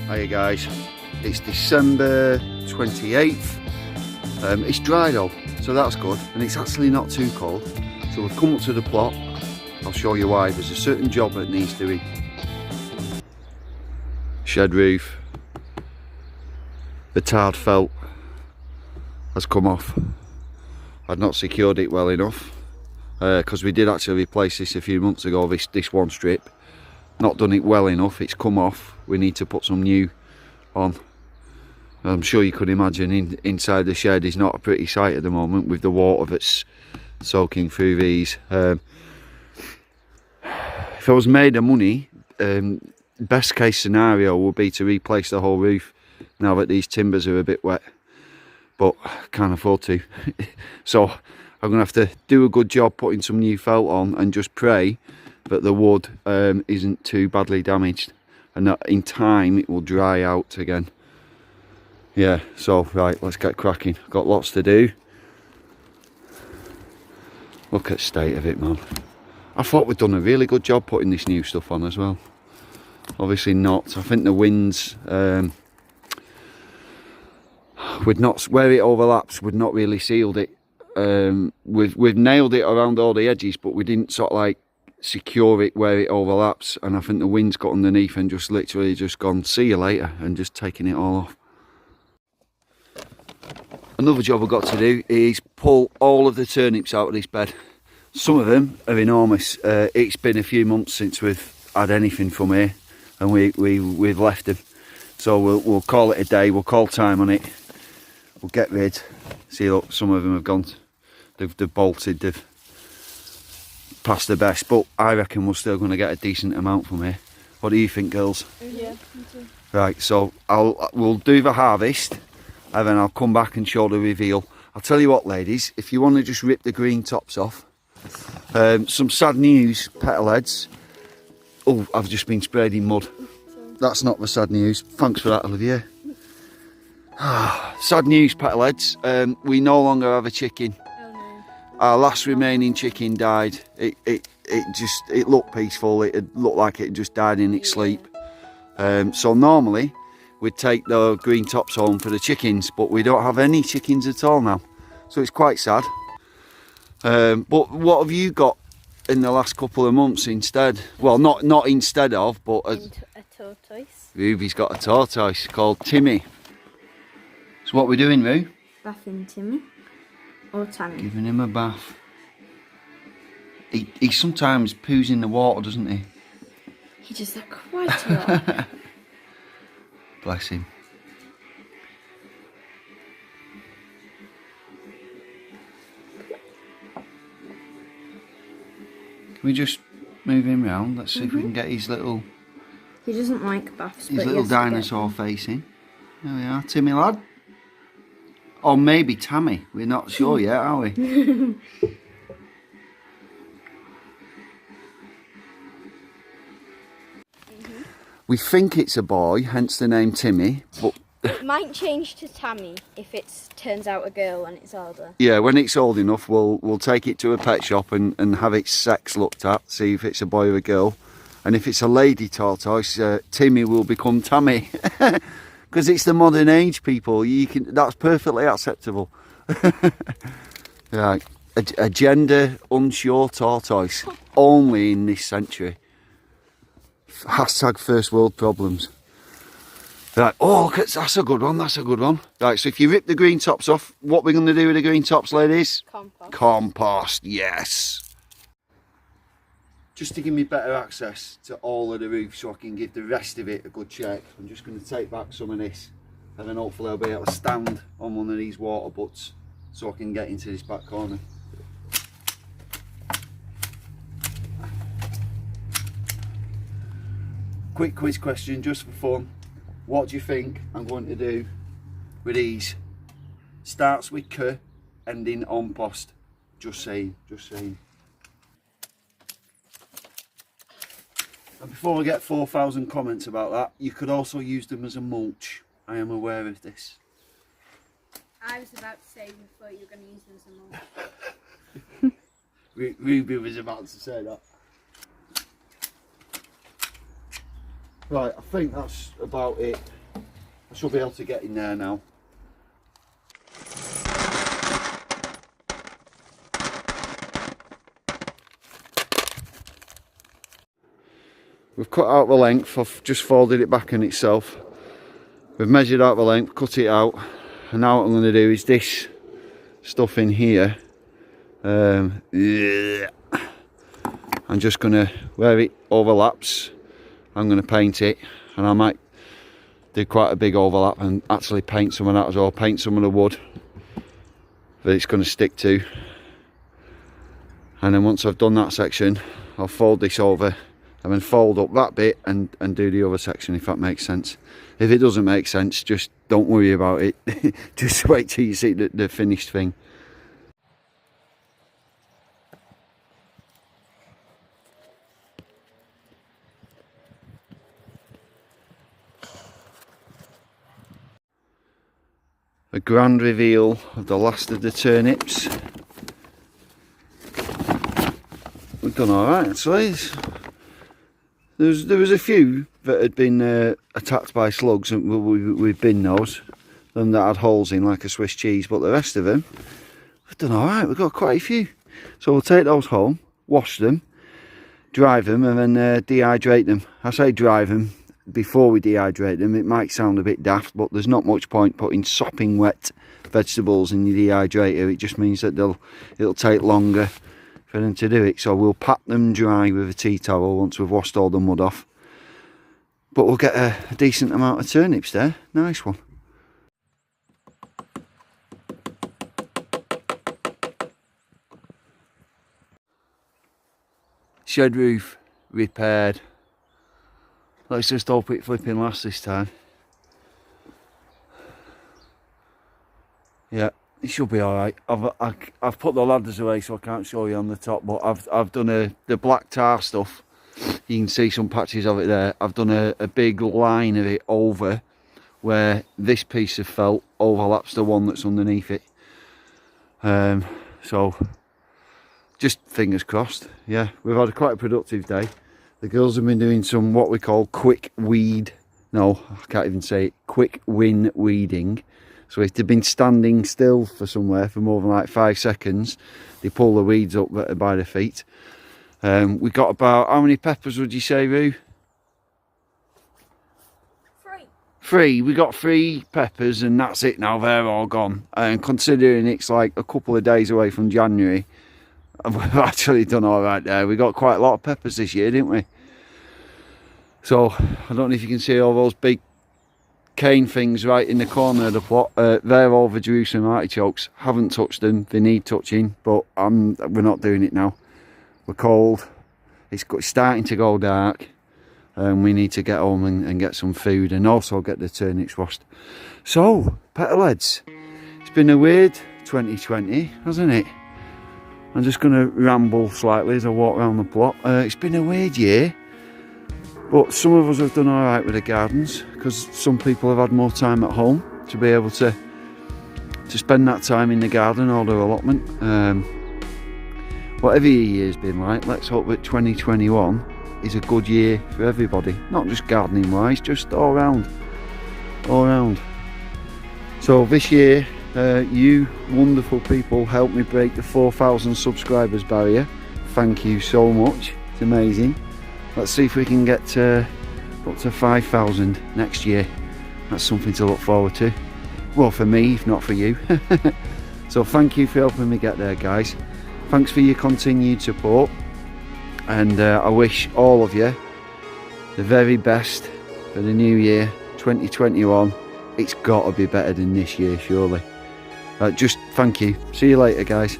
Hiya guys, it's December 28th. It's dry though, so that's good, and it's actually not too cold. So we've come up to the plot. I'll show you why. There's a certain job that needs doing. Shed roof. The tarred felt has come off. I'd not secured it well enough because we did actually replace this a few months ago, this one strip. Not done it well enough, it's come off. We need to put some new on. I'm sure you could imagine inside the shed is not a pretty sight at the moment with the water that's soaking through these. If I was made of money, best case scenario would be to replace the whole roof now that these timbers are a bit wet, but can't afford to. So I'm gonna have to do a good job putting some new felt on and just pray that the wood isn't too badly damaged and that in time it will dry out again. Yeah, so right, let's get cracking. Got lots to do. Look at the state of it, man. I thought we'd done a really good job putting this new stuff on as well. Obviously not. I think the winds we'd not, where it overlaps, we'd not really sealed it. We've nailed it around all the edges, but we didn't sort of like secure it where it overlaps, and I think the wind's got underneath and just literally just gone see you later and just taking it all off. Another job I've got to do is pull all of the turnips out of this bed. Some of them are enormous. It's been a few months since we've had anything from here, and we've left them, so we'll call it a day. We'll call time on it. We'll get rid. See, look, some of them have gone. They've bolted. They've past the best, but I reckon we're still going to get a decent amount from here. What do you think, girls? Yeah, me too. Right, so we'll do the harvest and then I'll come back and show the reveal. I'll tell you what, ladies, if you want to just rip the green tops off, some sad news, petal heads. Oh, I've just been sprayed in mud. That's not the sad news. Thanks for that, Olivia. Sad news, petal heads. We no longer have a chicken. Our last remaining chicken died. It looked peaceful. It looked like it just died in its sleep. So normally we'd take the green tops home for the chickens, but we don't have any chickens at all now. So it's quite sad. But what have you got in the last couple of months instead? Well, not instead of, but a tortoise. Ruby's got a tortoise called Timmy. So what are we doing, Roo? Bathing Timmy. Or Tammy. Giving him a bath. He sometimes poos in the water, doesn't he? He does that quite a lot. Bless him. Can we just move him round? Let's see if we can get his little... He doesn't like baths, his little dinosaur face in. There we are, Timmy lad. Or maybe Tammy, we're not sure yet, are we? We think it's a boy, hence the name Timmy, but... It might change to Tammy if it turns out a girl when it's older. Yeah, when it's old enough, we'll take it to a pet shop and have its sex looked at, see if it's a boy or a girl. And if it's a lady tortoise, Timmy will become Tammy. Because it's the modern age, people. That's perfectly acceptable. Right, a gender unsure tortoise, only in this century. Hashtag first world problems. Right, oh look, that's a good one, that's a good one. Right, so if you rip the green tops off, what we're going to do with the green tops, ladies? Compost. Compost, yes. Just to give me better access to all of the roof so I can give the rest of it a good check, I'm just going to take back some of this, and then hopefully I'll be able to stand on one of these water butts so I can get into this back corner. Quick quiz question just for fun. What do you think I'm going to do with these? Starts with K, ending on post. Just saying, just saying. And before I get 4,000 comments about that, you could also use them as a mulch. I am aware of this. I was about to say before you were going to use them as a mulch. Ruby was about to say that. Right, I think that's about it. I should be able to get in there now. We've cut out the length, I've just folded it back in itself. We've measured out the length, cut it out, and now what I'm going to do is this stuff in here. I'm just going to, where it overlaps, I'm going to paint it, and I might do quite a big overlap and actually paint some of that as well, paint some of the wood that it's going to stick to. And then once I've done that section, I'll fold this over and then fold up that bit and do the other section, if that makes sense. If it doesn't make sense, just don't worry about it. Just wait till you see the finished thing. A grand reveal of the last of the turnips. We've done alright actually. There was a few that had been attacked by slugs, and we've binned those, them that had holes in like a Swiss cheese, but the rest of them, we've done alright, we've got quite a few. So we'll take those home, wash them, dry them, and then dehydrate them. I say dry them before we dehydrate them. It might sound a bit daft, but there's not much point putting sopping wet vegetables in your dehydrator. It just means that it'll take longer for them to do it. So we'll pat them dry with a tea towel once we've washed all the mud off. But we'll get a decent amount of turnips there. Nice one. Shed roof repaired. Let's just hope it flipping lasts this time. Yeah, it should be alright. I've put the ladders away so I can't show you on the top, but I've done the black tar stuff. You can see some patches of it there. I've done a big line of it over where this piece of felt overlaps the one that's underneath it. So just fingers crossed. Yeah, we've had quite a productive day. The girls have been doing some what we call quick win weeding. So if they've been standing still for somewhere for more than like 5 seconds, they pull the weeds up by the feet. We got about, how many peppers would you say, Roo? 3. We got 3 peppers and that's it now, they're all gone. And considering it's like a couple of days away from January, we've actually done all right there. We got quite a lot of peppers this year, didn't we? So I don't know if you can see all those big cane things right in the corner of the plot. They're all the Jerusalem artichokes. Haven't touched them, they need touching, but we're not doing it now. We're cold, it's starting to go dark, and we need to get home and get some food and also get the turnips washed. So, petal heads, it's been a weird 2020, hasn't it? I'm just going to ramble slightly as I walk around the plot. It's been a weird year, but some of us have done alright with the gardens because some people have had more time at home to be able to spend that time in the garden or their allotment. Whatever your year's been like, let's hope that 2021 is a good year for everybody, not just gardening wise, just all round. So this year, you wonderful people helped me break the 4,000 subscribers barrier. Thank you so much, it's amazing. Let's see if we can get up to 5,000 next year. That's something to look forward to. Well, for me, if not for you. So thank you for helping me get there, guys. Thanks for your continued support, and I wish all of you the very best for the new year 2021. It's got to be better than this year, surely. Just thank you. See you later, guys.